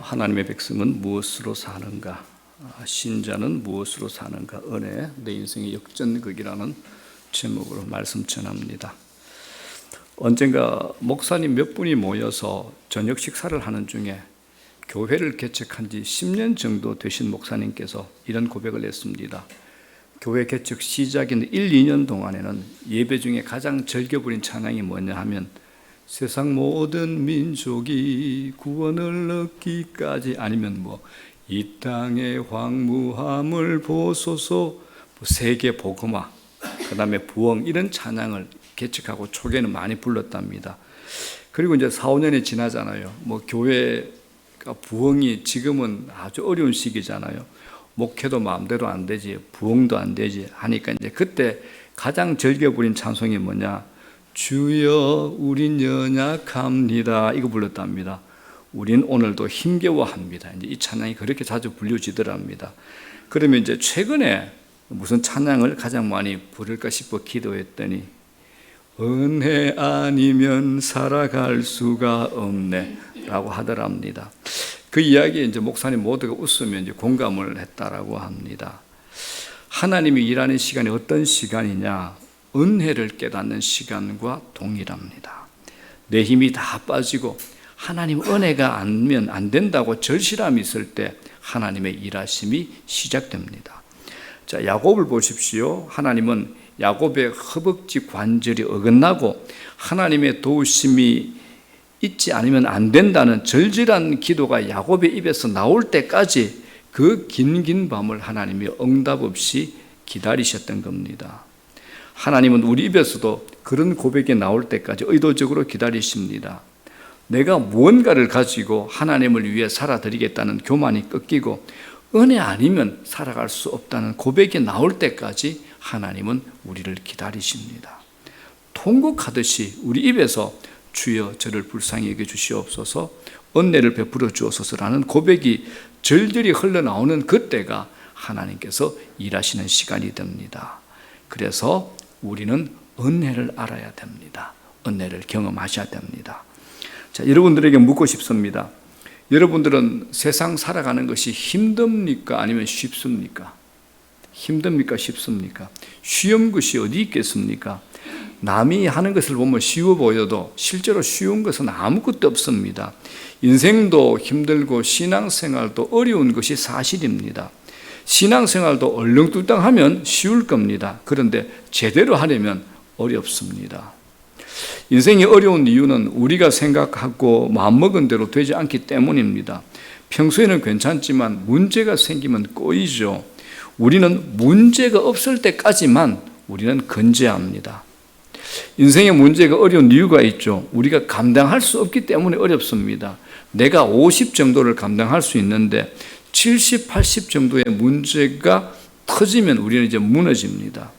하나님의 백성은 무엇으로 사는가? 신자는 무엇으로 사는가? 은혜, 내 인생의 역전극이라는 제목으로 말씀 전합니다. 언젠가 목사님 몇 분이 모여서 저녁 식사를 하는 중에 교회를 개척한 지 10년 정도 되신 목사님께서 이런 고백을 했습니다. 교회 개척 시작인 1, 2년 동안에는 예배 중에 가장 즐겨부린 찬양이 뭐냐 하면 세상 모든 민족이 구원을 얻기까지, 아니면 이 땅의 황무함을 보소서, 세계 복음화, 그 다음에 부흥, 이런 찬양을 개척하고 초기에는 많이 불렀답니다. 그리고 이제 4, 5년이 지나잖아요. 교회가 부흥이 지금은 아주 어려운 시기잖아요. 목회도 마음대로 안 되지, 부흥도 안 되지 하니까 이제 그때 가장 즐겨부린 찬송이 뭐냐? 주여 우린 연약합니다, 이거 불렀답니다. 우린 오늘도 힘겨워합니다. 이제 이 찬양이 그렇게 자주 불려지더랍니다. 그러면 이제 최근에 무슨 찬양을 가장 많이 부를까 싶어 기도했더니 은혜 아니면 살아갈 수가 없네 라고 하더랍니다. 그 이야기에 이제 목사님 모두가 웃으며 이제 공감을 했다라고 합니다. 하나님이 일하는 시간이 어떤 시간이냐? 은혜를 깨닫는 시간과 동일합니다. 내 힘이 다 빠지고 하나님 은혜가 아니면 안 된다고 절실함이 있을 때 하나님의 일하심이 시작됩니다. 자, 야곱을 보십시오. 하나님은 야곱의 허벅지 관절이 어긋나고 하나님의 도우심이 있지 않으면 안 된다는 절실한 기도가 야곱의 입에서 나올 때까지 그 긴 밤을 하나님이 응답 없이 기다리셨던 겁니다. 하나님은 우리 입에서도 그런 고백이 나올 때까지 의도적으로 기다리십니다. 내가 무언가를 가지고 하나님을 위해 살아드리겠다는 교만이 꺾이고 은혜 아니면 살아갈 수 없다는 고백이 나올 때까지 하나님은 우리를 기다리십니다. 통곡하듯이 우리 입에서 주여 저를 불쌍히 여겨주시옵소서, 은혜를 베풀어 주옵소서라는 고백이 절절히 흘러나오는 그때가 하나님께서 일하시는 시간이 됩니다. 그래서 우리는 은혜를 알아야 됩니다. 은혜를 경험하셔야 됩니다. 자, 여러분들에게 묻고 싶습니다. 여러분들은 세상 살아가는 것이 힘듭니까? 아니면 쉽습니까? 힘듭니까? 쉽습니까? 쉬운 것이 어디 있겠습니까? 남이 하는 것을 보면 쉬워 보여도 실제로 쉬운 것은 아무것도 없습니다. 인생도 힘들고 신앙생활도 어려운 것이 사실입니다. 신앙생활도 얼렁뚱땅하면 쉬울 겁니다. 그런데 제대로 하려면 어렵습니다. 인생이 어려운 이유는 우리가 생각하고 마음먹은 대로 되지 않기 때문입니다. 평소에는 괜찮지만 문제가 생기면 꼬이죠. 우리는 문제가 없을 때까지만 우리는 건재합니다. 인생의 문제가 어려운 이유가 있죠. 우리가 감당할 수 없기 때문에 어렵습니다. 내가 50 정도를 감당할 수 있는데 70, 80 정도의 문제가 터지면 우리는 이제 무너집니다.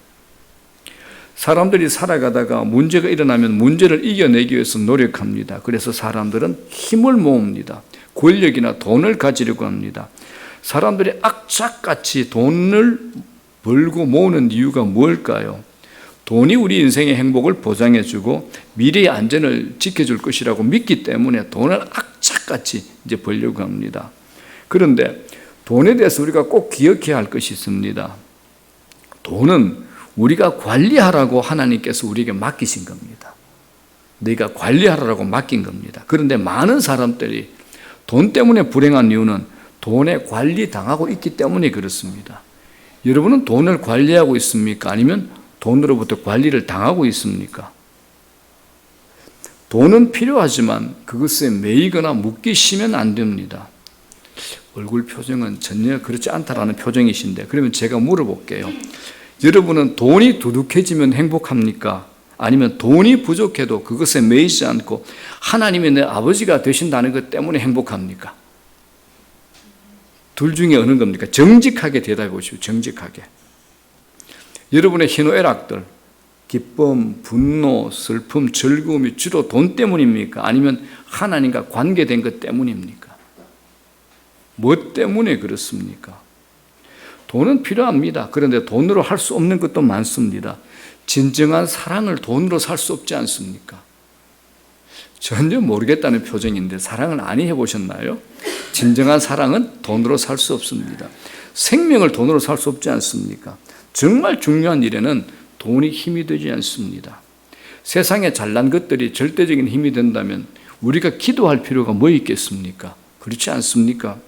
사람들이 살아가다가 문제가 일어나면 문제를 이겨내기 위해서 노력합니다. 그래서 사람들은 힘을 모읍니다. 권력이나 돈을 가지려고 합니다. 사람들이 악착같이 돈을 벌고 모으는 이유가 뭘까요? 돈이 우리 인생의 행복을 보장해주고 미래의 안전을 지켜줄 것이라고 믿기 때문에 돈을 악착같이 이제 벌려고 합니다. 그런데 돈에 대해서 우리가 꼭 기억해야 할 것이 있습니다. 돈은 우리가 관리하라고 하나님께서 우리에게 맡기신 겁니다. 네가 관리하라고 맡긴 겁니다. 그런데 많은 사람들이 돈 때문에 불행한 이유는 돈에 관리당하고 있기 때문에 그렇습니다. 여러분은 돈을 관리하고 있습니까? 아니면 돈으로부터 관리를 당하고 있습니까? 돈은 필요하지만 그것에 매이거나 묶이시면 안 됩니다. 얼굴 표정은 전혀 그렇지 않다라는 표정이신데, 그러면 제가 물어볼게요. 여러분은 돈이 두둑해지면 행복합니까? 아니면 돈이 부족해도 그것에 매이지 않고 하나님이 내 아버지가 되신다는 것 때문에 행복합니까? 둘 중에 어느 겁니까? 정직하게 대답해 보시오. 정직하게. 여러분의 희노애락들, 기쁨, 분노, 슬픔, 즐거움이 주로 돈 때문입니까? 아니면 하나님과 관계된 것 때문입니까? 뭐 때문에 그렇습니까? 돈은 필요합니다. 그런데 돈으로 할 수 없는 것도 많습니다. 진정한 사랑을 돈으로 살 수 없지 않습니까? 전혀 모르겠다는 표정인데 사랑을 많이 해보셨나요? 진정한 사랑은 돈으로 살 수 없습니다. 생명을 돈으로 살 수 없지 않습니까? 정말 중요한 일에는 돈이 힘이 되지 않습니다. 세상에 잘난 것들이 절대적인 힘이 된다면 우리가 기도할 필요가 뭐 있겠습니까? 그렇지 않습니까?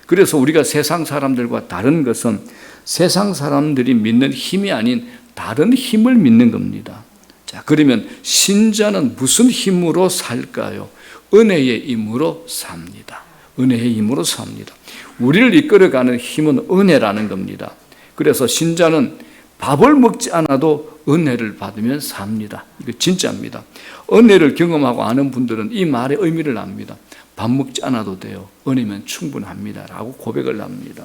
그래서 우리가 세상 사람들과 다른 것은 세상 사람들이 믿는 힘이 아닌 다른 힘을 믿는 겁니다. 자, 그러면 신자는 무슨 힘으로 살까요? 은혜의 힘으로 삽니다. 은혜의 힘으로 삽니다. 우리를 이끌어가는 힘은 은혜라는 겁니다. 그래서 신자는 밥을 먹지 않아도 은혜를 받으면 삽니다. 이거 진짜입니다. 은혜를 경험하고 아는 분들은 이 말의 의미를 압니다. 밥 먹지 않아도 돼요. 은혜면 충분합니다. 라고 고백을 합니다.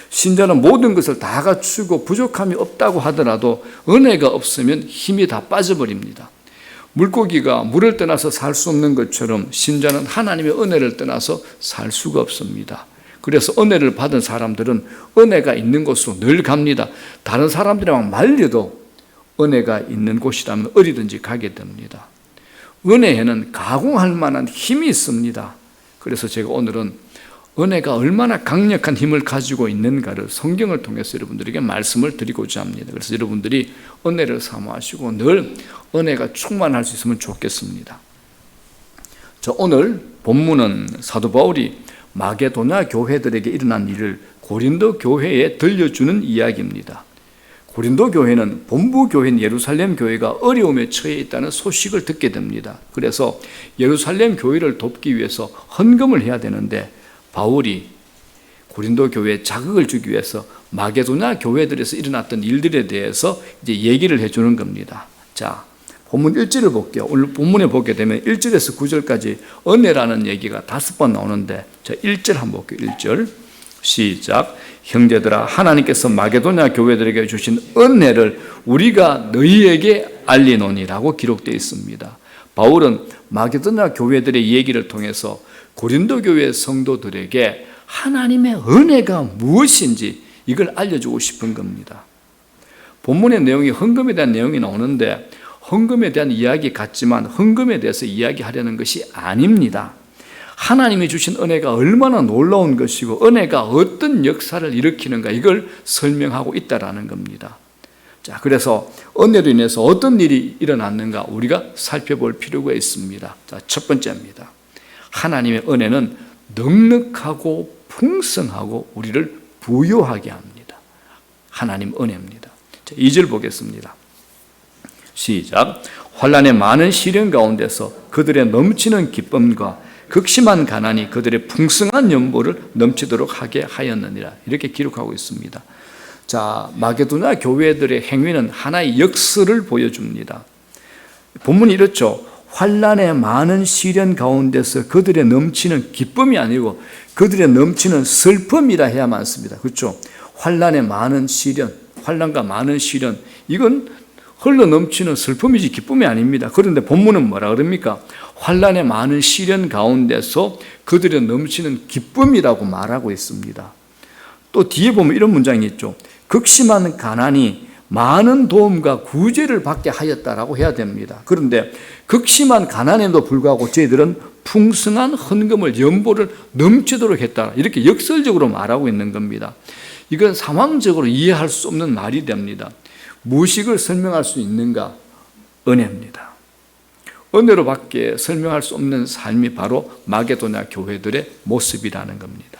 신자는 모든 것을 다 갖추고 부족함이 없다고 하더라도 은혜가 없으면 힘이 다 빠져버립니다. 물고기가 물을 떠나서 살 수 없는 것처럼 신자는 하나님의 은혜를 떠나서 살 수가 없습니다. 그래서 은혜를 받은 사람들은 은혜가 있는 곳으로 늘 갑니다. 다른 사람들이랑 말려도 은혜가 있는 곳이라면 어디든지 가게 됩니다. 은혜에는 가공할 만한 힘이 있습니다. 그래서 제가 오늘은 은혜가 얼마나 강력한 힘을 가지고 있는가를 성경을 통해서 여러분들에게 말씀을 드리고자 합니다. 그래서 여러분들이 은혜를 사모하시고 늘 은혜가 충만할 수 있으면 좋겠습니다. 오늘 본문은 사도 바울이 마게도냐 교회들에게 일어난 일을 고린도 교회에 들려주는 이야기입니다. 고린도 교회는 본부 교회인 예루살렘 교회가 어려움에 처해 있다는 소식을 듣게 됩니다. 그래서 예루살렘 교회를 돕기 위해서 헌금을 해야 되는데 바울이 고린도 교회에 자극을 주기 위해서 마게도냐 교회들에서 일어났던 일들에 대해서 이제 얘기를 해주는 겁니다. 자, 본문 1절을 볼게요. 오늘 본문에 보게 되면 1절에서 9절까지 은혜라는 얘기가 5번 나오는데 자, 1절 한번 볼게요. 1절 시작. 형제들아, 하나님께서 마게도냐 교회들에게 주신 은혜를 우리가 너희에게 알리노니라고 기록되어 있습니다. 바울은 마게도냐 교회들의 얘기를 통해서 고린도 교회 성도들에게 하나님의 은혜가 무엇인지 이걸 알려주고 싶은 겁니다. 본문의 내용이 헌금에 대한 내용이 나오는데 헌금에 대한 이야기 같지만 헌금에 대해서 이야기하려는 것이 아닙니다. 하나님이 주신 은혜가 얼마나 놀라운 것이고 은혜가 어떤 역사를 일으키는가 이걸 설명하고 있다라는 겁니다. 자, 그래서 은혜로 인해서 어떤 일이 일어났는가 우리가 살펴볼 필요가 있습니다. 자, 첫 번째입니다. 하나님의 은혜는 넉넉하고 풍성하고 우리를 부유하게 합니다. 하나님 은혜입니다. 자, 2절 보겠습니다. 시작. 환난의 많은 시련 가운데서 그들의 넘치는 기쁨과 극심한 가난이 그들의 풍성한 연보를 넘치도록 하게 하였느니라. 이렇게 기록하고 있습니다. 자, 마게도냐 교회들의 행위는 하나의 역사를 보여줍니다. 본문이 이렇죠. 환난의 많은 시련 가운데서 그들의 넘치는 기쁨이 아니고 그들의 넘치는 슬픔이라 해야 많습니다. 그렇죠? 환난의 많은 시련, 환난과 많은 시련, 이건 흘러 넘치는 슬픔이지 기쁨이 아닙니다. 그런데 본문은 뭐라 그럽니까? 환난의 많은 시련 가운데서 그들의 넘치는 기쁨이라고 말하고 있습니다. 또 뒤에 보면 이런 문장이 있죠. 극심한 가난이 많은 도움과 구제를 받게 하였다라고 해야 됩니다. 그런데 극심한 가난에도 불구하고 저희들은 풍성한 헌금을 연보를 넘치도록 했다. 이렇게 역설적으로 말하고 있는 겁니다. 이건 상황적으로 이해할 수 없는 말이 됩니다. 무엇을 설명할 수 있는가? 은혜입니다. 은혜로밖에 설명할 수 없는 삶이 바로 마게도냐 교회들의 모습이라는 겁니다.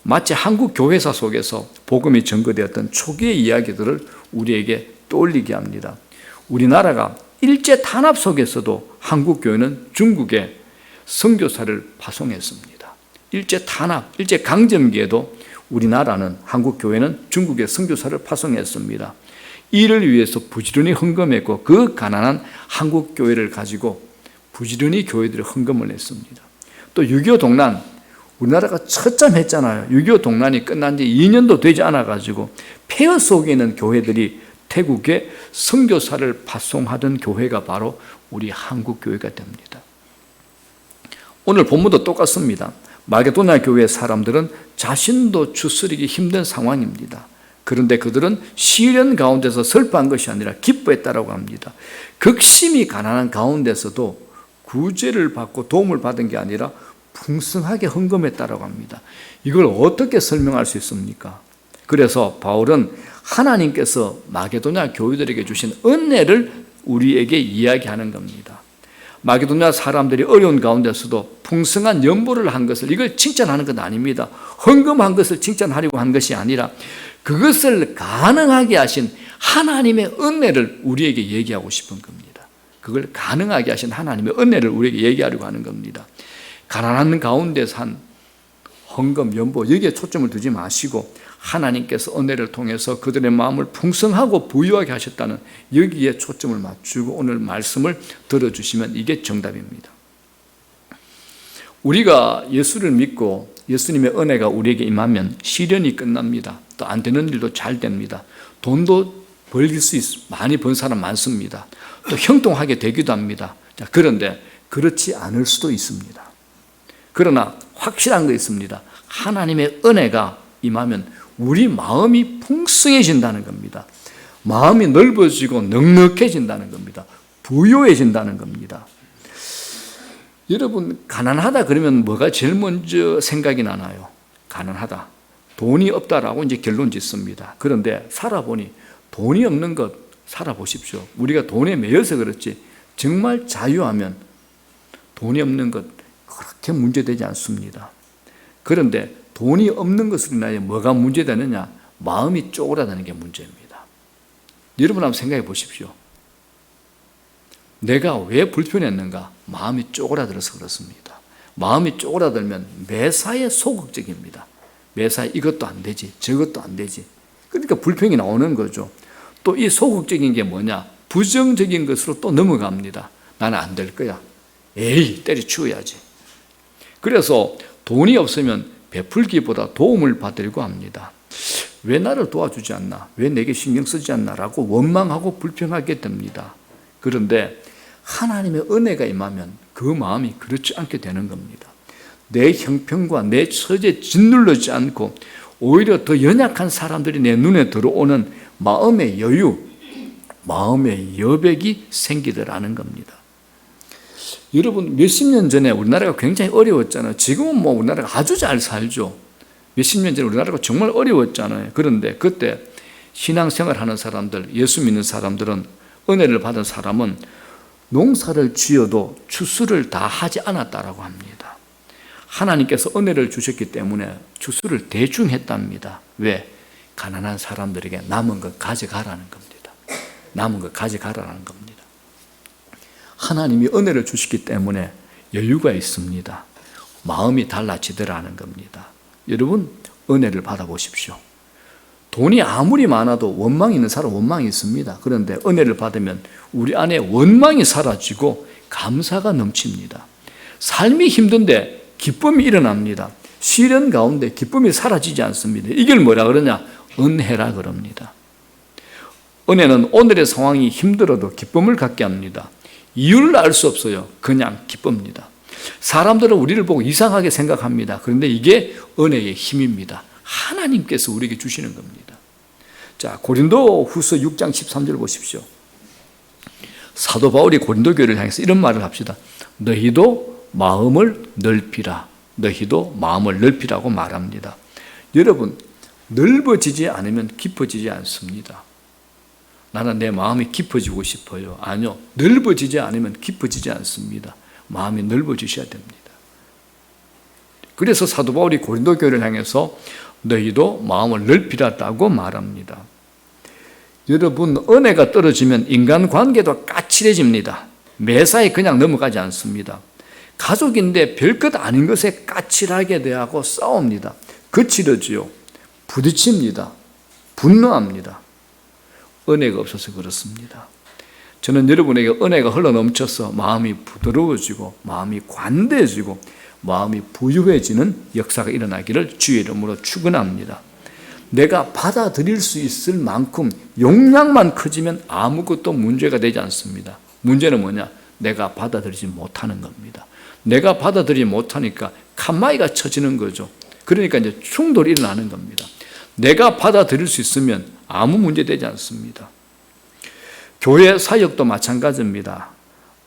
마치 한국 교회사 속에서 복음이 전거되었던 초기의 이야기들을 우리에게 떠올리게 합니다. 우리나라가 일제 탄압 속에서도 한국 교회는 중국에 선교사를 파송했습니다. 일제 탄압, 일제 강점기에도 우리나라는 한국 교회는 중국에 선교사를 파송했습니다. 이를 위해서 부지런히 헌금했고 그 가난한 한국 교회를 가지고 부지런히 교회들이 헌금을 했습니다. 또 6.25 동란, 우리나라가 처참했잖아요. 6.25 동란이 끝난 지 2년도 되지 않아가지고 폐허 속에 있는 교회들이 태국에 선교사를 파송하던 교회가 바로 우리 한국 교회가 됩니다. 오늘 본문도 똑같습니다. 마게도냐 교회 사람들은 자신도 추스리기 힘든 상황입니다. 그런데 그들은 시련 가운데서 슬퍼한 것이 아니라 기뻐했다라고 합니다. 극심히 가난한 가운데서도 구제를 받고 도움을 받은 게 아니라 풍성하게 헌금했다라고 합니다. 이걸 어떻게 설명할 수 있습니까? 그래서 바울은 하나님께서 마게도냐 교회들에게 주신 은혜를 우리에게 이야기하는 겁니다. 마게도냐 사람들이 어려운 가운데서도 풍성한 연보를 한 것을, 이걸 칭찬하는 건 아닙니다. 헌금한 것을 칭찬하려고 한 것이 아니라 그것을 가능하게 하신 하나님의 은혜를 우리에게 얘기하고 싶은 겁니다. 그걸 가능하게 하신 하나님의 은혜를 우리에게 얘기하려고 하는 겁니다. 가난한 가운데서 한 헌금, 연보, 여기에 초점을 두지 마시고 하나님께서 은혜를 통해서 그들의 마음을 풍성하고 부유하게 하셨다는 여기에 초점을 맞추고 오늘 말씀을 들어주시면 이게 정답입니다. 우리가 예수를 믿고 예수님의 은혜가 우리에게 임하면 시련이 끝납니다. 또 안 되는 일도 잘 됩니다. 돈도 벌릴 수 많이 번 사람 많습니다. 또 형통하게 되기도 합니다. 자, 그런데 그렇지 않을 수도 있습니다. 그러나 확실한 거 있습니다. 하나님의 은혜가 임하면 우리 마음이 풍성해진다는 겁니다. 마음이 넓어지고 넉넉해진다는 겁니다. 부유해진다는 겁니다. 여러분, 가난하다 그러면 뭐가 제일 먼저 생각이 나나요? 가난하다, 돈이 없다라고 이제 결론 짓습니다. 그런데 살아보니 돈이 없는 것 살아보십시오. 우리가 돈에 매여서 그렇지 정말 자유하면 돈이 없는 것 그렇게 문제되지 않습니다. 그런데 돈이 없는 것으로 인하여 뭐가 문제되느냐? 마음이 쪼그라드는 게 문제입니다. 여러분 한번 생각해 보십시오. 내가 왜 불편했는가? 마음이 쪼그라들어서 그렇습니다. 마음이 쪼그라들면 매사에 소극적입니다. 매사에 이것도 안 되지, 저것도 안 되지. 그러니까 불평이 나오는 거죠. 또 이 소극적인 게 뭐냐? 부정적인 것으로 또 넘어갑니다. 나는 안 될 거야. 에이, 때려치워야지. 그래서 돈이 없으면 베풀기보다 도움을 받으려고 합니다. 왜 나를 도와주지 않나? 왜 내게 신경 쓰지 않나? 라고 원망하고 불평하게 됩니다. 그런데 하나님의 은혜가 임하면 그 마음이 그렇지 않게 되는 겁니다. 내 형편과 내 처지에 짓눌르지 않고 오히려 더 연약한 사람들이 내 눈에 들어오는 마음의 여유, 마음의 여백이 생기더라는 겁니다. 여러분, 몇십 년 전에 우리나라가 굉장히 어려웠잖아요. 지금은 뭐 우리나라가 아주 잘 살죠. 몇십 년 전에 우리나라가 정말 어려웠잖아요. 그런데 그때 신앙생활하는 사람들, 예수 믿는 사람들은, 은혜를 받은 사람은 농사를 지어도 추수를 다 하지 않았다라고 합니다. 하나님께서 은혜를 주셨기 때문에 추수를 대충 했답니다. 왜? 가난한 사람들에게 남은 것 가져가라는 겁니다. 남은 것 가져가라는 겁니다. 하나님이 은혜를 주시기 때문에 여유가 있습니다. 마음이 달라지더라는 겁니다. 여러분, 은혜를 받아보십시오. 돈이 아무리 많아도 원망이 있는 사람 원망이 있습니다. 그런데 은혜를 받으면 우리 안에 원망이 사라지고 감사가 넘칩니다. 삶이 힘든데 기쁨이 일어납니다. 시련 가운데 기쁨이 사라지지 않습니다. 이걸 뭐라 그러냐? 은혜라 그럽니다. 은혜는 오늘의 상황이 힘들어도 기쁨을 갖게 합니다. 이유를 알 수 없어요. 그냥 기쁩니다. 사람들은 우리를 보고 이상하게 생각합니다. 그런데 이게 은혜의 힘입니다. 하나님께서 우리에게 주시는 겁니다. 자, 고린도 후서 6장 13절 보십시오. 사도 바울이 고린도 교회를 향해서 이런 말을 합시다. 너희도 마음을 넓히라. 너희도 마음을 넓히라고 말합니다. 여러분, 넓어지지 않으면 깊어지지 않습니다. 나는 내 마음이 깊어지고 싶어요. 아니요, 넓어지지 않으면 깊어지지 않습니다. 마음이 넓어지셔야 됩니다. 그래서 사도 바울이 고린도 교회를 향해서 너희도 마음을 넓히라고 말합니다. 여러분, 은혜가 떨어지면 인간관계도 까칠해집니다. 매사에 그냥 넘어가지 않습니다. 가족인데 별것 아닌 것에 까칠하게 대하고 싸웁니다. 거칠어지요. 부딪힙니다. 분노합니다. 은혜가 없어서 그렇습니다. 저는 여러분에게 은혜가 흘러넘쳐서 마음이 부드러워지고 마음이 관대해지고 마음이 부유해지는 역사가 일어나기를 주의 이름으로 축원합니다. 내가 받아들일 수 있을 만큼 용량만 커지면 아무것도 문제가 되지 않습니다. 문제는 뭐냐? 내가 받아들이지 못하는 겁니다. 내가 받아들이지 못하니까 칸마이가 쳐지는 거죠. 그러니까 이제 충돌이 일어나는 겁니다. 내가 받아들일 수 있으면 아무 문제 되지 않습니다. 교회 사역도 마찬가지입니다.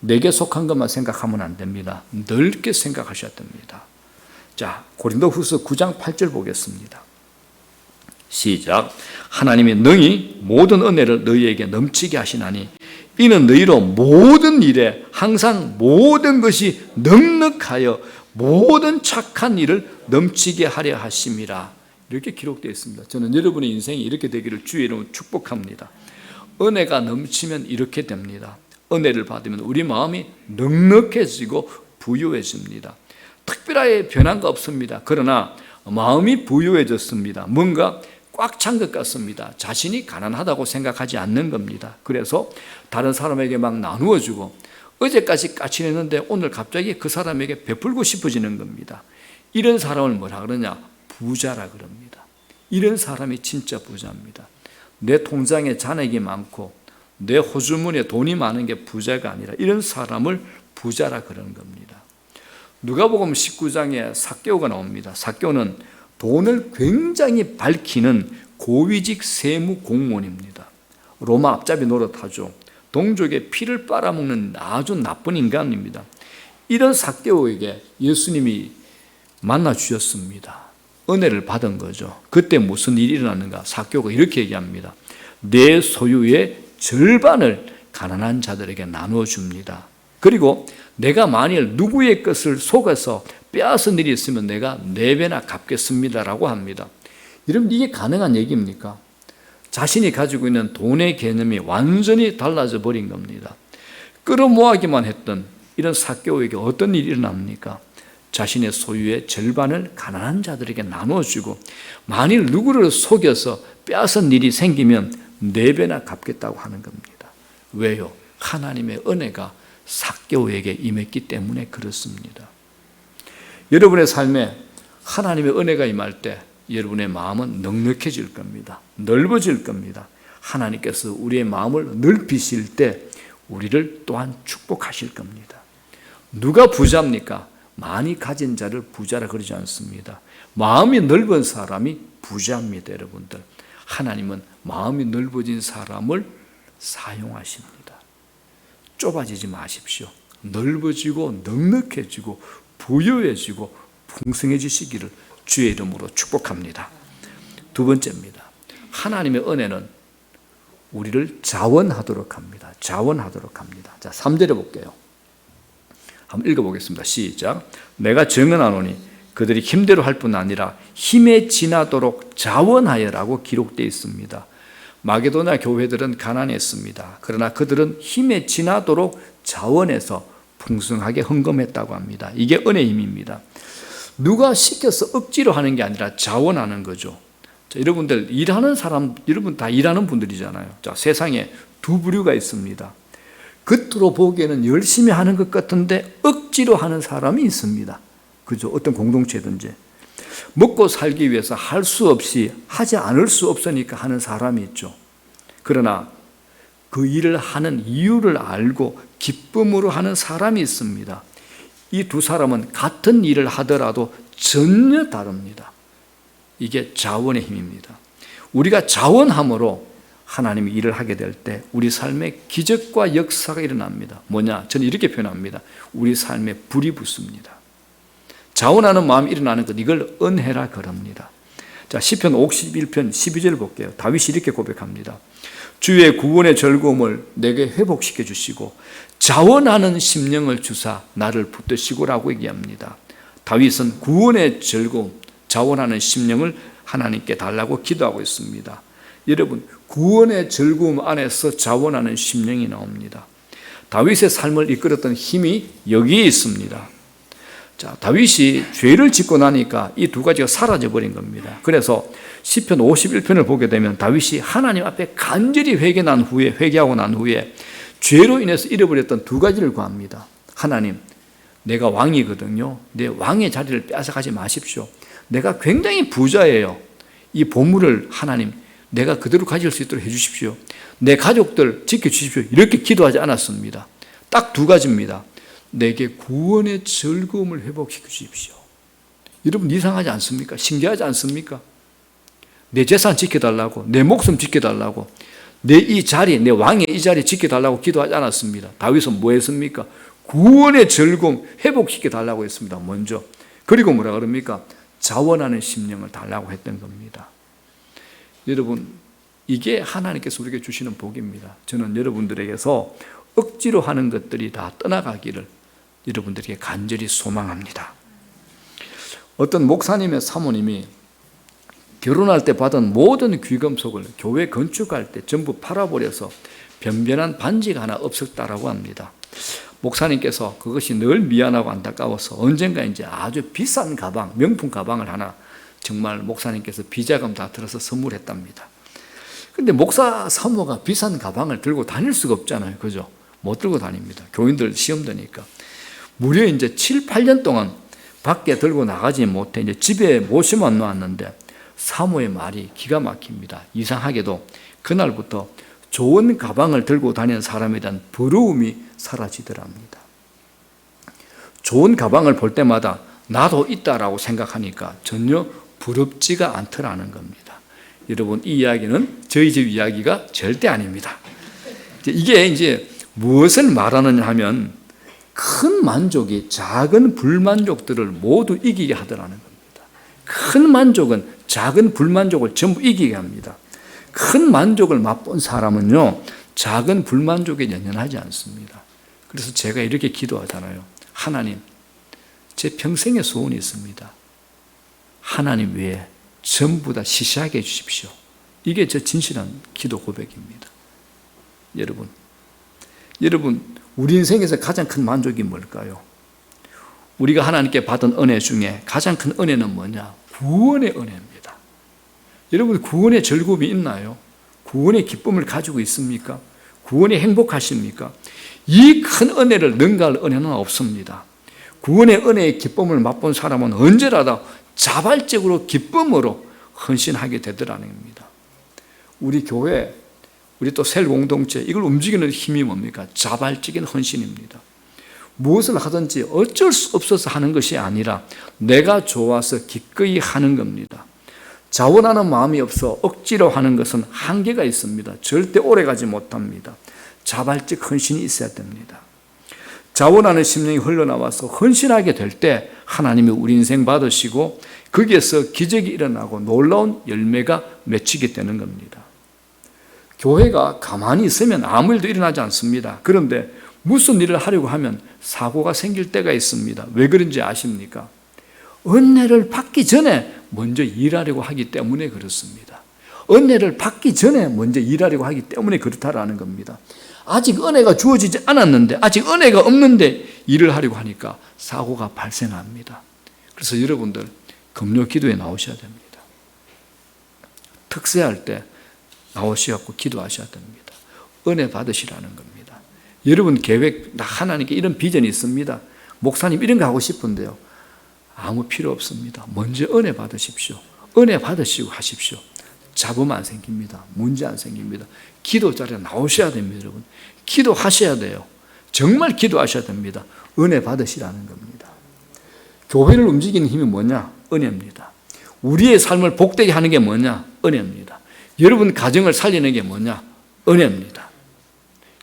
내게 속한 것만 생각하면 안 됩니다. 넓게 생각하셔야 됩니다. 자, 고린도후서 9장 8절 보겠습니다. 시작. 하나님이 능히 모든 은혜를 너희에게 넘치게 하시나니 이는 너희로 모든 일에 항상 모든 것이 넉넉하여 모든 착한 일을 넘치게 하려 하심이라. 이렇게 기록되어 있습니다. 저는 여러분의 인생이 이렇게 되기를 주의 이름으로 축복합니다. 은혜가 넘치면 이렇게 됩니다. 은혜를 받으면 우리 마음이 넉넉해지고 부유해집니다. 특별하게 변한 거 없습니다. 그러나 마음이 부유해졌습니다. 뭔가 꽉 찬 것 같습니다. 자신이 가난하다고 생각하지 않는 겁니다. 그래서 다른 사람에게 막 나누어 주고 어제까지 까칠했는데 오늘 갑자기 그 사람에게 베풀고 싶어지는 겁니다. 이런 사람을 뭐라 그러냐? 부자라 그럽니다. 이런 사람이 진짜 부자입니다. 내 통장에 잔액이 많고 내 호주머니에 돈이 많은 게 부자가 아니라 이런 사람을 부자라 그러는 겁니다. 누가복음 19장에 삭개오가 나옵니다. 삭개오는 돈을 굉장히 밝히는 고위직 세무 공무원입니다. 로마 앞잡이 노릇하죠. 동족의 피를 빨아먹는 아주 나쁜 인간입니다. 이런 삭개오에게 예수님이 만나 주셨습니다. 은혜를 받은 거죠. 그때 무슨 일이 일어났는가? 삭개오가 이렇게 얘기합니다. 내 소유의 절반을 가난한 자들에게 나누어 줍니다. 그리고 내가 만일 누구의 것을 속아서 빼앗은 일이 있으면 내가 4배나 갚겠습니다라고 합니다. 여러분, 이게 가능한 얘기입니까? 자신이 가지고 있는 돈의 개념이 완전히 달라져 버린 겁니다. 끌어모아기만 했던 이런 삭개오에게 어떤 일이 일어납니까? 자신의 소유의 절반을 가난한 자들에게 나눠주고 만일 누구를 속여서 빼앗은 일이 생기면 4배나 갚겠다고 하는 겁니다. 왜요? 하나님의 은혜가 삭개오에게 임했기 때문에 그렇습니다. 여러분의 삶에 하나님의 은혜가 임할 때 여러분의 마음은 넉넉해질 겁니다. 넓어질 겁니다. 하나님께서 우리의 마음을 넓히실 때 우리를 또한 축복하실 겁니다. 누가 부자입니까? 많이 가진 자를 부자라 그러지 않습니다. 마음이 넓은 사람이 부자입니다, 여러분들. 하나님은 마음이 넓어진 사람을 사용하십니다. 좁아지지 마십시오. 넓어지고 넉넉해지고 부유해지고 풍성해지시기를 주의 이름으로 축복합니다. 두 번째입니다. 하나님의 은혜는 우리를 자원하도록 합니다. 자원하도록 합니다. 자, 3절에 볼게요. 한번 읽어보겠습니다. 시작. 내가 증언하노니 그들이 힘대로 할 뿐 아니라 힘에 지나도록 자원하여라고 기록되어 있습니다. 마게도냐 교회들은 가난했습니다. 그러나 그들은 힘에 지나도록 자원해서 풍성하게 헌금했다고 합니다. 이게 은혜의 힘입니다. 누가 시켜서 억지로 하는 게 아니라 자원하는 거죠. 자, 여러분들 일하는 사람, 여러분 다 일하는 분들이잖아요. 자, 세상에 두 부류가 있습니다. 겉으로 보기에는 열심히 하는 것 같은데 억지로 하는 사람이 있습니다. 그죠? 어떤 공동체든지. 먹고 살기 위해서 할 수 없이 하지 않을 수 없으니까 하는 사람이 있죠. 그러나 그 일을 하는 이유를 알고 기쁨으로 하는 사람이 있습니다. 이 두 사람은 같은 일을 하더라도 전혀 다릅니다. 이게 자원의 힘입니다. 우리가 자원함으로 하나님이 일을 하게 될 때 우리 삶에 기적과 역사가 일어납니다. 뭐냐? 저는 이렇게 표현합니다. 우리 삶에 불이 붙습니다. 자원하는 마음이 일어나는 것, 이걸 은혜라 그럽니다. 자, 시편 51편 12절 볼게요. 다윗이 이렇게 고백합니다. 주의 구원의 즐거움을 내게 회복시켜 주시고 자원하는 심령을 주사 나를 붙드시고라고 얘기합니다. 다윗은 구원의 즐거움, 자원하는 심령을 하나님께 달라고 기도하고 있습니다. 여러분, 구원의 즐거움 안에서 자원하는 심령이 나옵니다. 다윗의 삶을 이끌었던 힘이 여기에 있습니다. 자, 다윗이 죄를 짓고 나니까 이 두 가지가 사라져 버린 겁니다. 그래서 시편 51편을 보게 되면 다윗이 하나님 앞에 간절히 회개하고 난 후에 죄로 인해서 잃어버렸던 두 가지를 구합니다. 하나님, 내가 왕이거든요. 내 왕의 자리를 뺏어가지 마십시오. 내가 굉장히 부자예요. 이 보물을 하나님, 내가 그대로 가질 수 있도록 해주십시오. 내 가족들 지켜주십시오. 이렇게 기도하지 않았습니다. 딱 두 가지입니다. 내게 구원의 즐거움을 회복시켜 주십시오. 여러분, 이상하지 않습니까? 신기하지 않습니까? 내 재산 지켜달라고, 내 목숨 지켜달라고, 내 이 자리, 내 왕의 이 자리 지켜달라고 기도하지 않았습니다. 다윗은 뭐 했습니까? 구원의 즐거움 회복시켜달라고 했습니다. 먼저. 그리고 뭐라 그럽니까? 자원하는 심령을 달라고 했던 겁니다. 여러분, 이게 하나님께서 우리에게 주시는 복입니다. 저는 여러분들에게서 억지로 하는 것들이 다 떠나가기를 여러분들에게 간절히 소망합니다. 어떤 목사님의 사모님이 결혼할 때 받은 모든 귀금속을 교회 건축할 때 전부 팔아버려서 변변한 반지가 하나 없었다라고 합니다. 목사님께서 그것이 늘 미안하고 안타까워서 언젠가 이제 아주 비싼 가방, 명품 가방을 하나 정말 목사님께서 비자금 다 들어서 선물했답니다. 근데 목사 사모가 비싼 가방을 들고 다닐 수가 없잖아요. 그죠? 못 들고 다닙니다. 교인들 시험 드니까. 무려 이제 7, 8년 동안 밖에 들고 나가지 못해 이제 집에 모시만 놓았는데 사모의 말이 기가 막힙니다. 이상하게도 그날부터 좋은 가방을 들고 다니는 사람에 대한 부러움이 사라지더랍니다. 좋은 가방을 볼 때마다 나도 있다라고 생각하니까 전혀 부럽지가 않더라는 겁니다. 여러분, 이 이야기는 저희 집 이야기가 절대 아닙니다. 이게 이제 무엇을 말하느냐 하면 큰 만족이 작은 불만족들을 모두 이기게 하더라는 겁니다. 큰 만족은 작은 불만족을 전부 이기게 합니다. 큰 만족을 맛본 사람은요, 작은 불만족에 연연하지 않습니다. 그래서 제가 이렇게 기도하잖아요. 하나님, 제 평생의 소원이 있습니다. 하나님 외에 전부 다 시시하게 해주십시오. 이게 제 진실한 기도 고백입니다. 여러분, 우리 인생에서 가장 큰 만족이 뭘까요? 우리가 하나님께 받은 은혜 중에 가장 큰 은혜는 뭐냐? 구원의 은혜입니다. 여러분, 구원의 즐거움이 있나요? 구원의 기쁨을 가지고 있습니까? 구원에 행복하십니까? 이 큰 은혜를 능가할 은혜는 없습니다. 구원의 은혜의 기쁨을 맛본 사람은 언제라도 자발적으로 기쁨으로 헌신하게 되더라는 겁니다. 우리 교회, 우리 또 셀 공동체, 이걸 움직이는 힘이 뭡니까? 자발적인 헌신입니다. 무엇을 하든지 어쩔 수 없어서 하는 것이 아니라 내가 좋아서 기꺼이 하는 겁니다. 자원하는 마음이 없어 억지로 하는 것은 한계가 있습니다. 절대 오래가지 못합니다. 자발적 헌신이 있어야 됩니다. 자원하는 심령이 흘러나와서 헌신하게 될 때 하나님이 우리 인생 받으시고 거기에서 기적이 일어나고 놀라운 열매가 맺히게 되는 겁니다. 교회가 가만히 있으면 아무 일도 일어나지 않습니다. 그런데 무슨 일을 하려고 하면 사고가 생길 때가 있습니다. 왜 그런지 아십니까? 은혜를 받기 전에 먼저 일하려고 하기 때문에 그렇습니다. 은혜를 받기 전에 먼저 일하려고 하기 때문에 그렇다라는 겁니다. 아직 은혜가 주어지지 않았는데, 아직 은혜가 없는데 일을 하려고 하니까 사고가 발생합니다. 그래서 여러분들 금요 기도에 나오셔야 됩니다. 특세할 때 나오셔서 기도하셔야 됩니다. 은혜 받으시라는 겁니다. 여러분 계획, 하나님께 이런 비전이 있습니다. 목사님 이런 거 하고 싶은데요. 아무 필요 없습니다. 먼저 은혜 받으십시오. 은혜 받으시고 하십시오. 잡음 안 생깁니다. 문제 안 생깁니다. 기도 자리에 나오셔야 됩니다, 여러분. 기도하셔야 돼요. 정말 기도하셔야 됩니다. 은혜 받으시라는 겁니다. 교회를 움직이는 힘이 뭐냐? 은혜입니다. 우리의 삶을 복되게 하는 게 뭐냐? 은혜입니다. 여러분 가정을 살리는 게 뭐냐? 은혜입니다.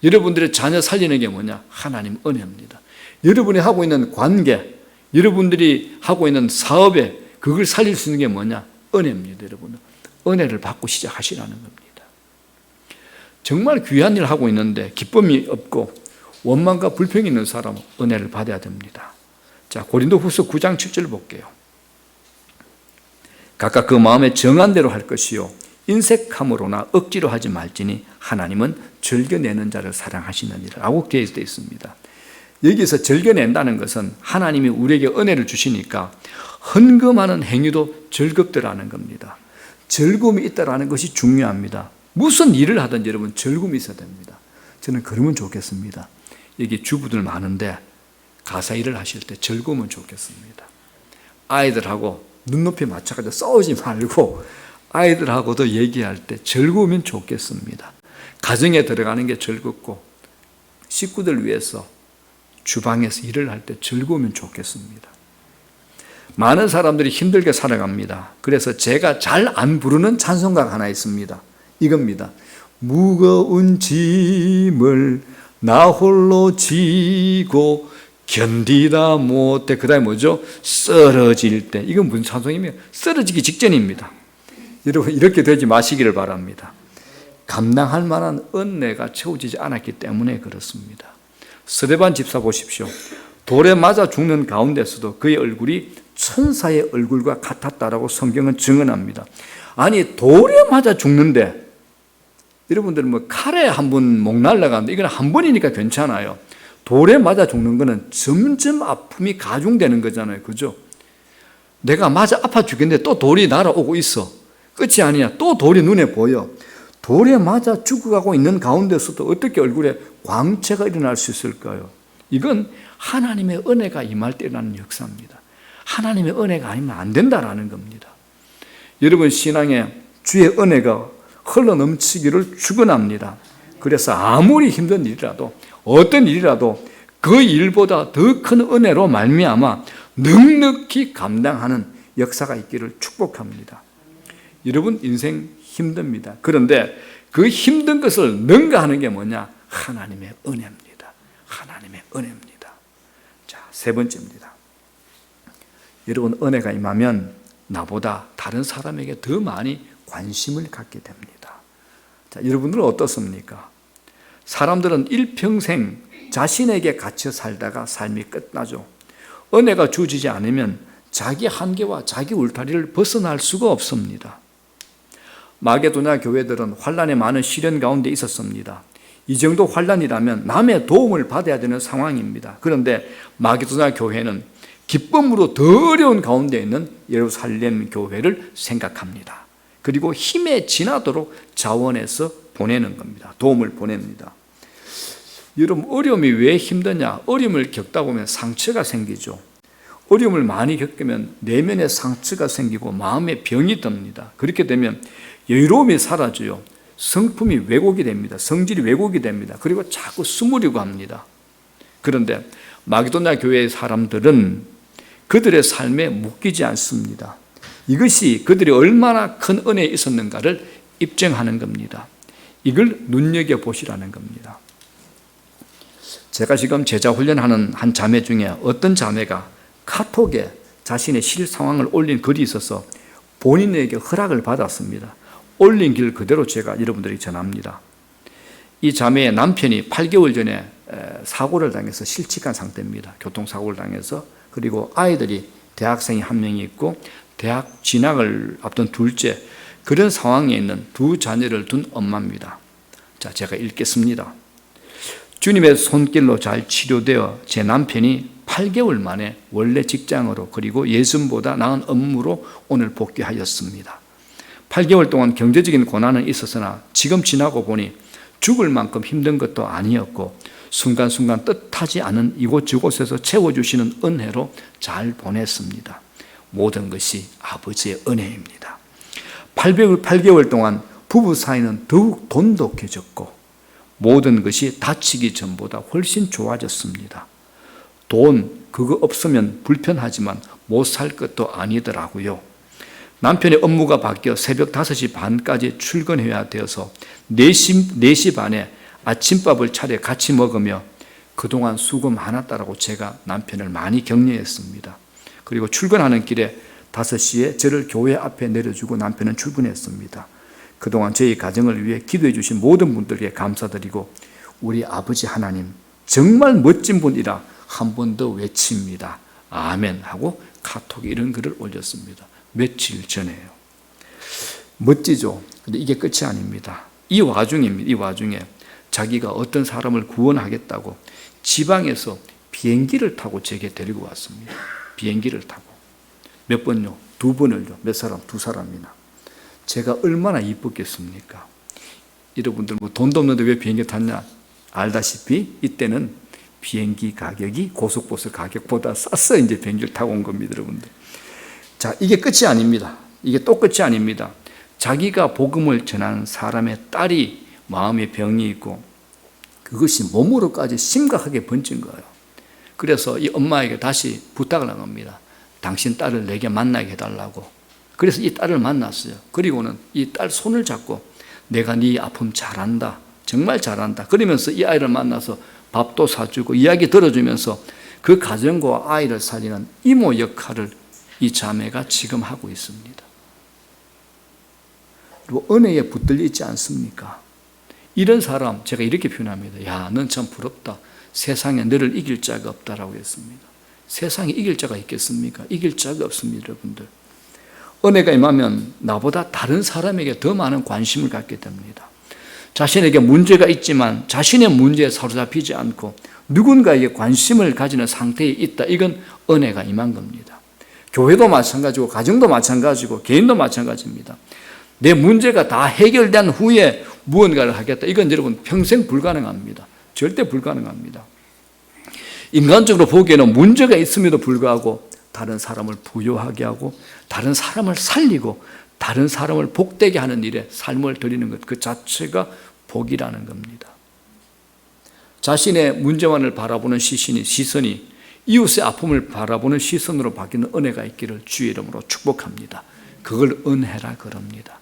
여러분들의 자녀 살리는 게 뭐냐? 하나님 은혜입니다. 여러분이 하고 있는 관계, 여러분들이 하고 있는 사업에 그걸 살릴 수 있는 게 뭐냐? 은혜입니다, 여러분. 은혜를 받고 시작하시라는 겁니다. 정말 귀한 일을 하고 있는데 기쁨이 없고 원망과 불평이 있는 사람은 은혜를 받아야 됩니다. 자, 고린도후서 9장 7절 볼게요. 각각 그 마음에 정한 대로 할 것이요 인색함으로나 억지로 하지 말지니 하나님은 즐겨내는 자를 사랑하시느니라 라고 되어 있습니다. 여기서 즐겨낸다는 것은 하나님이 우리에게 은혜를 주시니까 헌금하는 행위도 즐겁더라는 겁니다. 즐거움이 있다라는 것이 중요합니다. 무슨 일을 하든지 여러분 즐거움이 있어야 됩니다. 저는 그러면 좋겠습니다. 여기 주부들 많은데 가사 일을 하실 때 즐거우면 좋겠습니다. 아이들하고 눈높이 맞춰가지고 싸우지 말고 아이들하고도 얘기할 때 즐거우면 좋겠습니다. 가정에 들어가는 게 즐겁고 식구들 위해서 주방에서 일을 할 때 즐거우면 좋겠습니다. 많은 사람들이 힘들게 살아갑니다. 그래서 제가 잘 안 부르는 찬송가가 하나 있습니다. 이겁니다. 무거운 짐을 나 홀로 지고 견디다 못해. 그 다음에 뭐죠? 쓰러질 때. 이건 무슨 찬송이며 쓰러지기 직전입니다. 여러분 이렇게 되지 마시기를 바랍니다. 감당할 만한 은혜가 채워지지 않았기 때문에 그렇습니다. 스데반 집사 보십시오. 돌에 맞아 죽는 가운데서도 그의 얼굴이 천사의 얼굴과 같았다라고 성경은 증언합니다. 아니 돌에 맞아 죽는데, 여러분들 뭐 칼에 한 번 목 날라가는데 이건 한 번이니까 괜찮아요. 돌에 맞아 죽는 거는 점점 아픔이 가중되는 거잖아요. 그죠? 내가 맞아 아파 죽겠는데 또 돌이 날아오고 있어. 끝이 아니야. 또 돌이 눈에 보여. 돌에 맞아 죽어가고 있는 가운데서도 어떻게 얼굴에 광채가 일어날 수 있을까요? 이건 하나님의 은혜가 임할 때 일어나는 역사입니다. 하나님의 은혜가 아니면 안 된다라는 겁니다. 여러분 신앙에 주의 은혜가 흘러넘치기를 축원합니다. 그래서 아무리 힘든 일이라도 어떤 일이라도 그 일보다 더 큰 은혜로 말미암아 넉넉히 감당하는 역사가 있기를 축복합니다. 여러분 인생 힘듭니다. 그런데 그 힘든 것을 능가하는 게 뭐냐? 하나님의 은혜입니다. 하나님의 은혜입니다. 자, 세 번째입니다. 여러분 은혜가 임하면 나보다 다른 사람에게 더 많이 관심을 갖게 됩니다. 자, 여러분들은 어떻습니까? 사람들은 일평생 자신에게 갇혀 살다가 삶이 끝나죠. 은혜가 주어지지 않으면 자기 한계와 자기 울타리를 벗어날 수가 없습니다. 마게도냐 교회들은 환난의 많은 시련 가운데 있었습니다. 이 정도 환난이라면 남의 도움을 받아야 되는 상황입니다. 그런데 마게도냐 교회는 기쁨으로 더 어려운 가운데 있는 예루살렘 교회를 생각합니다. 그리고 힘에 지나도록 자원해서 보내는 겁니다. 도움을 보냅니다. 여러분 어려움이 왜 힘드냐? 어려움을 겪다 보면 상처가 생기죠. 어려움을 많이 겪으면 내면에 상처가 생기고 마음에 병이 듭니다. 그렇게 되면 여유로움이 사라져요. 성품이 왜곡이 됩니다. 성질이 왜곡이 됩니다. 그리고 자꾸 숨으려고 합니다. 그런데 마게도냐 교회의 사람들은 그들의 삶에 묶이지 않습니다. 이것이 그들이 얼마나 큰 은혜에 있었는가를 입증하는 겁니다. 이걸 눈여겨보시라는 겁니다. 제가 지금 제자 훈련하는 한 자매 중에 어떤 자매가 카톡에 자신의 실 상황을 올린 글이 있어서 본인에게 허락을 받았습니다. 올린 길 그대로 제가 여러분들에게 전합니다. 이 자매의 남편이 8개월 전에 사고를 당해서 실직한 상태입니다. 교통사고를 당해서. 그리고 아이들이 대학생이 한 명이 있고 대학 진학을 앞둔 둘째, 그런 상황에 있는 두 자녀를 둔 엄마입니다. 자, 제가 읽겠습니다. 주님의 손길로 잘 치료되어 제 남편이 8개월 만에 원래 직장으로 그리고 예전보다 나은 업무로 오늘 복귀하였습니다. 8개월 동안 경제적인 고난은 있었으나 지금 지나고 보니 죽을 만큼 힘든 것도 아니었고 순간순간 뜻하지 않은 이곳저곳에서 채워주시는 은혜로 잘 보냈습니다. 모든 것이 아버지의 은혜입니다. 8개월 동안 부부 사이는 더욱 돈독해졌고 모든 것이 다치기 전보다 훨씬 좋아졌습니다. 돈 그거 없으면 불편하지만 못 살 것도 아니더라고요. 남편의 업무가 바뀌어 새벽 5시 반까지 출근해야 되어서 4시 반에 아침밥을 차려 같이 먹으며 그동안 수고 많았다라고 제가 남편을 많이 격려했습니다. 그리고 출근하는 길에 5시에 저를 교회 앞에 내려주고 남편은 출근했습니다. 그동안 저희 가정을 위해 기도해 주신 모든 분들께 감사드리고 우리 아버지 하나님 정말 멋진 분이라 한 번 더 외칩니다. 아멘 하고 카톡에 이런 글을 올렸습니다. 며칠 전에요. 멋지죠? 근데 이게 끝이 아닙니다. 이 와중입니다. 이 와중에 자기가 어떤 사람을 구원하겠다고 지방에서 비행기를 타고 제게 데리고 왔습니다. 비행기를 타고. 몇 번요? 2번을요. 몇 사람? 2사람이나. 제가 얼마나 이뻤겠습니까? 여러분들 뭐 돈도 없는데 왜 비행기 탔냐? 알다시피 이때는 비행기 가격이 고속버스 가격보다 싸서 이제 비행기를 타고 온 겁니다, 여러분들. 자, 이게 끝이 아닙니다. 이게 또 끝이 아닙니다. 자기가 복음을 전하는 사람의 딸이 마음에 병이 있고 그것이 몸으로까지 심각하게 번진 거예요. 그래서 이 엄마에게 다시 부탁을 한 겁니다. 당신 딸을 내게 만나게 해달라고. 그래서 이 딸을 만났어요. 그리고는 이 딸 손을 잡고 내가 네 아픔 잘한다. 정말 잘한다. 그러면서 이 아이를 만나서 밥도 사주고 이야기 들어주면서 그 가정과 아이를 살리는 이모 역할을 이 자매가 지금 하고 있습니다. 그리고 은혜에 붙들려 있지 않습니까? 이런 사람 제가 이렇게 표현합니다. 야, 넌 참 부럽다. 세상에 너를 이길 자가 없다라고 했습니다. 세상에 이길 자가 있겠습니까? 이길 자가 없습니다, 여러분들. 은혜가 임하면 나보다 다른 사람에게 더 많은 관심을 갖게 됩니다. 자신에게 문제가 있지만 자신의 문제에 사로잡히지 않고 누군가에게 관심을 가지는 상태에 있다. 이건 은혜가 임한 겁니다. 교회도 마찬가지고 가정도 마찬가지고 개인도 마찬가지입니다. 내 문제가 다 해결된 후에 무언가를 하겠다. 이건 여러분 평생 불가능합니다. 절대 불가능합니다. 인간적으로 보기에는 문제가 있음에도 불구하고 다른 사람을 부유하게 하고 다른 사람을 살리고 다른 사람을 복되게 하는 일에 삶을 드리는 것, 그 자체가 복이라는 겁니다. 자신의 문제만을 바라보는 시선이 이웃의 아픔을 바라보는 시선으로 바뀌는 은혜가 있기를 주의 이름으로 축복합니다. 그걸 은혜라 그럽니다.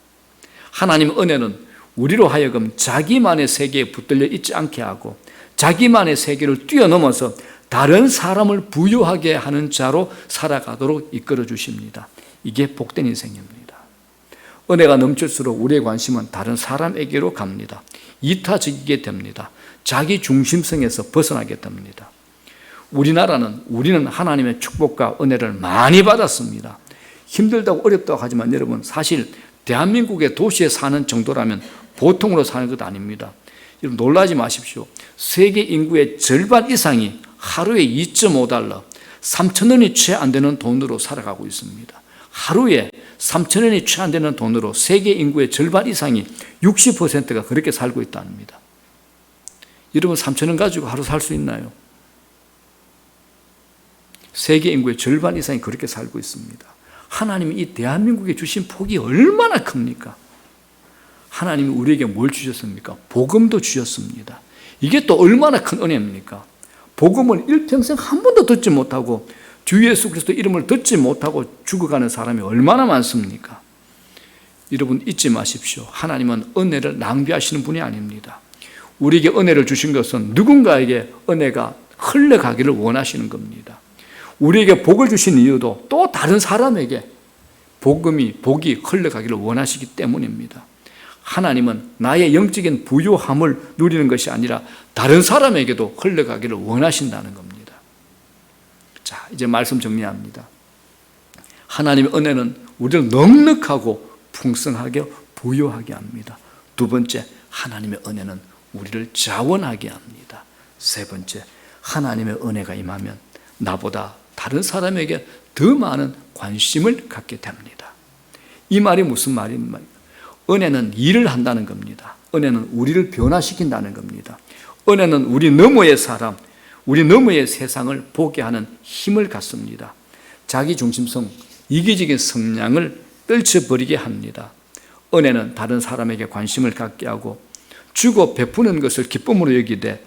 하나님의 은혜는 우리로 하여금 자기만의 세계에 붙들려 있지 않게 하고 자기만의 세계를 뛰어넘어서 다른 사람을 부유하게 하는 자로 살아가도록 이끌어 주십니다. 이게 복된 인생입니다. 은혜가 넘칠수록 우리의 관심은 다른 사람에게로 갑니다. 이타적이게 됩니다. 자기 중심성에서 벗어나게 됩니다. 우리는 하나님의 축복과 은혜를 많이 받았습니다. 힘들다고 어렵다고 하지만 여러분, 사실 대한민국의 도시에 사는 정도라면 보통으로 사는 것 아닙니다. 여러분 놀라지 마십시오. 세계 인구의 절반 이상이 하루에 2.5달러, 3,000원이 채 안 되는 돈으로 살아가고 있습니다. 하루에 3,000원이 채 안 되는 돈으로 세계 인구의 절반 이상이 60%가 그렇게 살고 있답니다. 여러분 3,000원 가지고 하루 살 수 있나요? 세계 인구의 절반 이상이 그렇게 살고 있습니다. 하나님이 이 대한민국에 주신 복이 얼마나 큽니까? 하나님이 우리에게 뭘 주셨습니까? 복음도 주셨습니다. 이게 또 얼마나 큰 은혜입니까? 복음을 일평생 한 번도 듣지 못하고 주 예수 그리스도 이름을 듣지 못하고 죽어가는 사람이 얼마나 많습니까? 여러분 잊지 마십시오. 하나님은 은혜를 낭비하시는 분이 아닙니다. 우리에게 은혜를 주신 것은 누군가에게 은혜가 흘러가기를 원하시는 겁니다. 우리에게 복을 주신 이유도 또 다른 사람에게 복이 흘러가기를 원하시기 때문입니다. 하나님은 나의 영적인 부유함을 누리는 것이 아니라 다른 사람에게도 흘러가기를 원하신다는 겁니다. 자, 이제 말씀 정리합니다. 하나님의 은혜는 우리를 넉넉하고 풍성하게 부유하게 합니다. 두 번째, 하나님의 은혜는 우리를 자원하게 합니다. 세 번째, 하나님의 은혜가 임하면 나보다 다른 사람에게 더 많은 관심을 갖게 됩니다. 이 말이 무슨 말입니까? 은혜는 일을 한다는 겁니다. 은혜는 우리를 변화시킨다는 겁니다. 은혜는 우리 너머의 사람, 우리 너머의 세상을 보게 하는 힘을 갖습니다. 자기중심성, 이기적인 성향을 떨쳐버리게 합니다. 은혜는 다른 사람에게 관심을 갖게 하고 주고 베푸는 것을 기쁨으로 여기되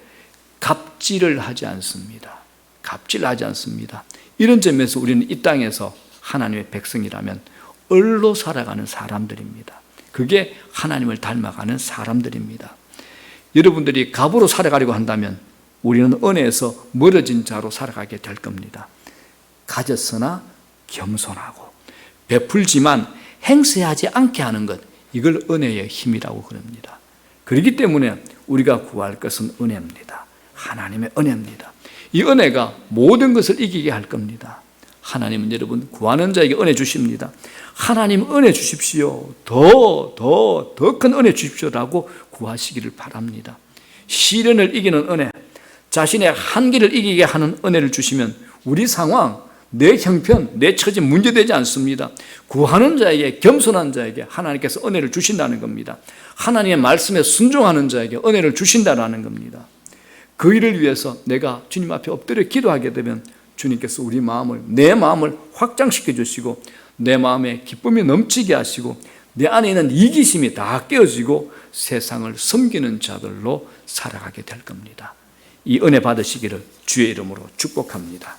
갑질을 하지 않습니다. 갑질하지 않습니다. 이런 점에서 우리는 이 땅에서 하나님의 백성이라면 을로 살아가는 사람들입니다. 그게 하나님을 닮아가는 사람들입니다. 여러분들이 갑으로 살아가려고 한다면 우리는 은혜에서 멀어진 자로 살아가게 될 겁니다. 가졌으나 겸손하고 베풀지만 행세하지 않게 하는 것, 이걸 은혜의 힘이라고 그럽니다. 그렇기 때문에 우리가 구할 것은 은혜입니다. 하나님의 은혜입니다. 이 은혜가 모든 것을 이기게 할 겁니다. 하나님은 여러분 구하는 자에게 은혜 주십니다. 하나님 은혜 주십시오. 더 큰 은혜 주십시오라고 구하시기를 바랍니다. 시련을 이기는 은혜, 자신의 한계를 이기게 하는 은혜를 주시면 우리 상황, 내 형편, 내 처지 문제되지 않습니다. 구하는 자에게, 겸손한 자에게 하나님께서 은혜를 주신다는 겁니다. 하나님의 말씀에 순종하는 자에게 은혜를 주신다는 겁니다. 그 일을 위해서 내가 주님 앞에 엎드려 기도하게 되면 주님께서 우리 마음을, 내 마음을 확장시켜 주시고 내 마음에 기쁨이 넘치게 하시고 내 안에 있는 이기심이 다 깨어지고 세상을 섬기는 자들로 살아가게 될 겁니다. 이 은혜 받으시기를 주의 이름으로 축복합니다.